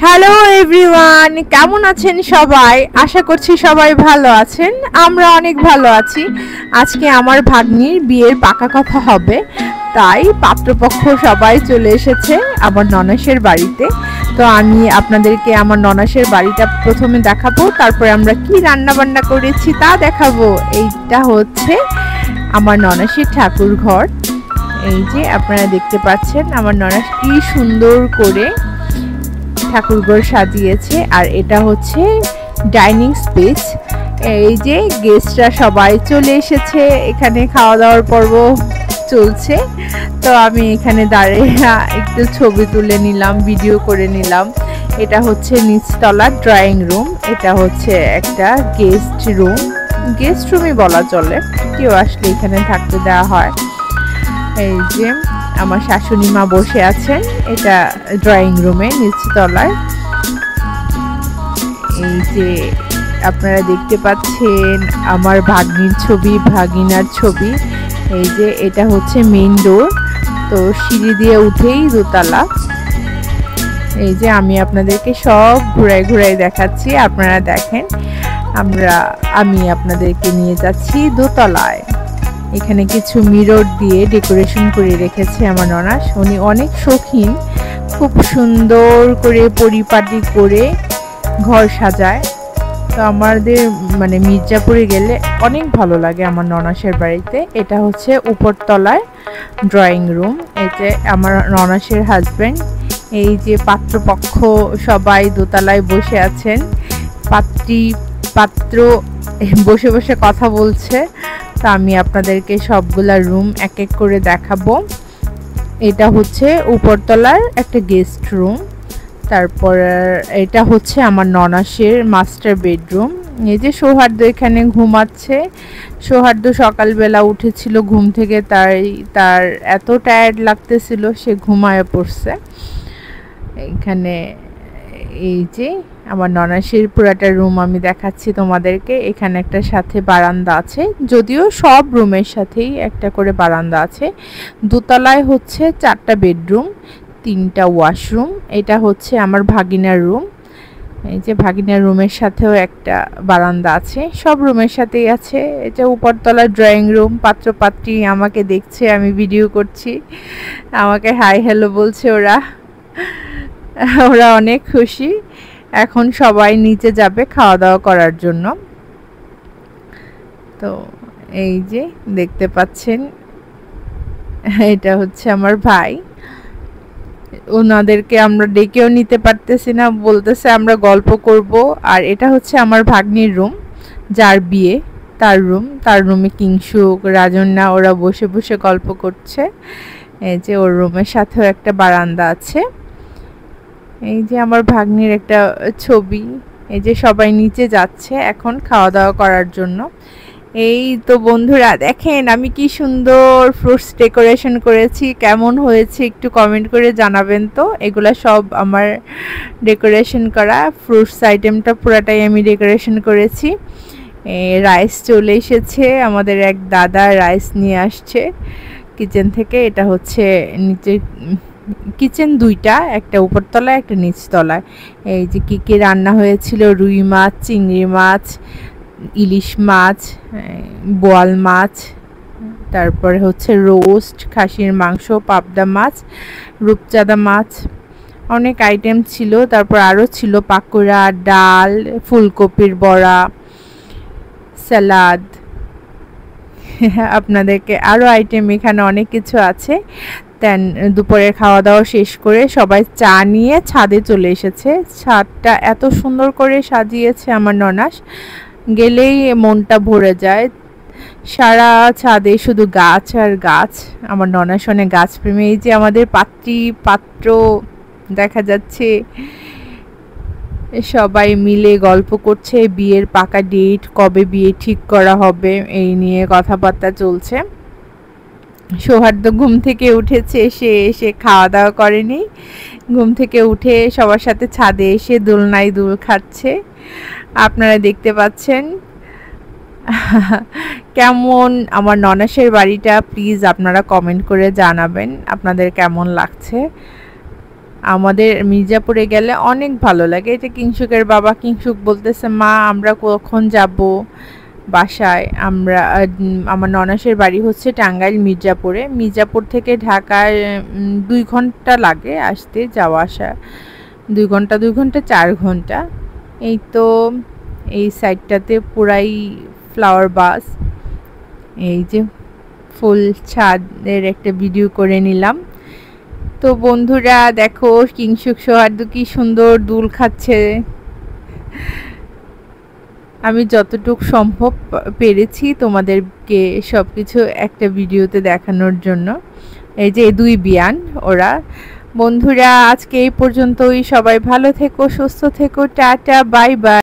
Hello everyone, কেমন আছেন সবাই? আশা করছি সবাই ভালো আছেন। আমরা অনেক ভালো আছি। আজকে আমার ভাগ্নির বিয়ের পাকা কথা হবে, তাই পাত্রপক্ষ সবাই চলে এসেছে আমার ননাসের বাড়িতে। তো আমি আপনাদেরকে আমার ননাসের বাড়িটা প্রথমে দেখাবো, তারপরে আমরা কি রান্না বান্না করেছি তা দেখাবো। এইটা হচ্ছে আমার ননাসের ঠাকুর ঘর। এই যে আপনারা দেখতে পাচ্ছেন আমার ননাস কি সুন্দর করে ঠাকুরঘর সাজিয়েছে। আর এটা হচ্ছে ডাইনিং স্পেস। এই যে গেস্টরা সবাই চলে এসেছে, এখানে খাওয়া দাওয়ার পর্ব চলছে। তো আমি এখানে দাঁড়িয়ে একটু ছবি তুলে নিলাম, ভিডিও করে নিলাম। এটা হচ্ছে নিচতলা ড্রয়িং রুম, এটা হচ্ছে একটা গেস্ট রুমই বলা চলে, কেউ আসলে এখানে থাকতে দেওয়া হয়। এই যে আমার শাশুড়ি মা বসে আছেন, এটা ড্রয়িং রুমে নিচতলায়। এই যে আপনারা দেখতে পাচ্ছেন আমার ভাগ্নির ছবি, ভাগিনার ছবি। এই যে এটা হচ্ছে মেইন ডোর, তো সিঁড়ি দিয়ে উঠেই দোতলা। এই যে আমি আপনাদেরকে সব ঘুরাই ঘুরাই দেখাচ্ছি, আপনারা দেখেন। আমি আপনাদেরকে নিয়ে যাচ্ছি দোতলায়। এখানে কিছু মিরর দিয়ে ডেকোরেশন করে রেখেছে আমার ননাস। উনি অনেক শৌখিন, খুব সুন্দর করে পরিপাটি করে ঘর সাজায়। তো আমাদের মির্জাপুরে গেলে অনেক ভালো লাগে আমার ননাসের বাড়িতে। এটা হচ্ছে উপরতলায় ড্রয়িং রুম। এই যে আমার ননাসের হাজব্যান্ড, এই যে পাত্রপক্ষ সবাই দোতলায় বসে আছেন। পাত্র বসে বসে কথা বলছে। তা আমি আপনাদেরকে সবগুলা রুম এক এক করে দেখাবো। এটা হচ্ছে উপরতলার একটা গেস্ট রুম। তারপর এটা হচ্ছে আমার ননাসের মাস্টার বেডরুম। এই যে সৌহার্দ্য এখানে ঘুমাচ্ছে। সৌহার্দ্য সকালবেলা উঠেছিল ঘুম থেকে, তার এত টায়ার্ড লাগতেছিল সে ঘুমায় পড়ছে। এখানে এই যে আমার ননাসের পুরাটা রুম আমি দেখাচ্ছি তোমাদেরকে। এখানে একটা সাথে বারান্দা আছে, যদিও সব রুমের সাথেই একটা করে বারান্দা আছে। দোতলায় হচ্ছে 4টা বেডরুম, 3টা ওয়াশরুম। এটা হচ্ছে আমার ভাগিনার রুম। এই যে ভাগিনার রুমের সাথেও একটা বারান্দা আছে, সব রুমের সাথেই আছে। এটা উপরতলার ড্রয়িং রুম। পাত্রপাত্রী আমাকে দেখছে, আমি ভিডিও করছি, আমাকে হাই হ্যালো বলছে। ওরা অনেক খুশি। এখন সবাই নিচে যাবে খাওয়া দাওয়া করার জন্য। তো এই যে দেখতে পাচ্ছেন, এটা হচ্ছে আমার ভাই। ওনাদেরকে আমরা ডেকেও নিতে পারতেছি না, বলতেছে আমরা গল্প করব। আর এটা হচ্ছে আমার ভাগ্নির রুম, যার বিয়ে, তার রুমে কিংসুক, রাজন্যা ওরা বসে বসে গল্প করছে। এই যে ওর রুমের সাথেও একটা বারান্দা আছে। এই যে আমার ভাগ্নির একটা ছবি। এই যে সবাই নিচে যাচ্ছে এখন খাওয়া দাওয়া করার জন্য। এই তো বন্ধুরা দেখেন আমি কি সুন্দর ফ্রুটস ডেকোরেশন করেছি, কেমন হয়েছে একটু কমেন্ট করে জানাবেন তো। এগুলা সব আমার ডেকোরেশন করা, ফ্রুটস আইটেমটা পুরাটাই আমি ডেকোরেশন করেছি। রাইস চলে এসেছে, আমাদের এক দাদা রাইস নিয়ে আসছে কিচেন থেকে। এটা হচ্ছে নিচে কিচেন দুইটা, একটা উপরতলায় একটা নিচতলায়। এই যে কি রান্না হয়েছিল, রুই মাছ, চিংড়ি মাছ, ইলিশ মাছ, বোয়াল মাছ, তারপরে হচ্ছে রোস্ট, খাসির মাংস, পাবদা মাছ, রূপচাঁদা মাছ, অনেক আইটেম ছিল। তারপর আরও ছিল পাকোড়া, ডাল, ফুলকপির বড়া, স্যালাড। আপনাদেরকে আরও আইটেম এখানে অনেক কিছু আছে। দেন দুপুরের খাওয়া দাওয়া শেষ করে সবাই চা নিয়ে ছাদে চলে এসেছে। ছাদটা এত সুন্দর করে সাজিয়েছে আমার ননাস, গেলেই মনটা ভরে যায়। সারা ছাদে শুধু গাছ আর গাছ। আমার ননাস অনেক গাছপ্রেমী। এই যে আমাদের পাত্র দেখা যাচ্ছে, সবাই মিলে গল্প করছে বিয়ের পাকা ডেট, কবে বিয়ে ঠিক করা হবে এই নিয়ে কথাবার্তা চলছে। সৌহার্দ্য ঘুম থেকে উঠেছে, এসে খাওয়া দাওয়া করেনি, ঘুম থেকে উঠে সবার সাথে ছাদে এসে দোলনায় দোল খাচ্ছে। আপনারা দেখতে পাচ্ছেন কেমন আমার ননাসের বাড়িটা। প্লিজ আপনারা কমেন্ট করে জানাবেন আপনাদের কেমন লাগছে। আমাদের মির্জাপুরে গেলে অনেক ভালো লাগে। এটা কিংসুকের বাবা। কিংসুক বলতেছে, মা আমরা কখন যাব বাসায়? আমরা আমার ননাসের বাড়ি হচ্ছে টাঙ্গাইল মির্জাপুরে। মির্জাপুর থেকে ঢাকায় 2 ঘন্টা লাগে আসতে, যাওয়া আসা 2 ঘন্টা 4 ঘন্টা। এই তো এই সাইডটাতে পুরাই ফ্লাওয়ার বাস। এই যে ফুল ছাদের একটা ভিডিও করে নিলাম। তো বন্ধুরা দেখো কিংসুক সোহার্দ কি সুন্দর দুল খাচ্ছে। আমি যতটুকু সম্ভব পেরেছি তোমাদেরকে সবকিছু একটা ভিডিওতে দেখানোর জন্য। এই যে 2 বিয়ান ওরা। বন্ধুরা আজকে এই পর্যন্তই। সবাই ভালো থেকো, সুস্থ থেকো, টাটা, বাই বাই।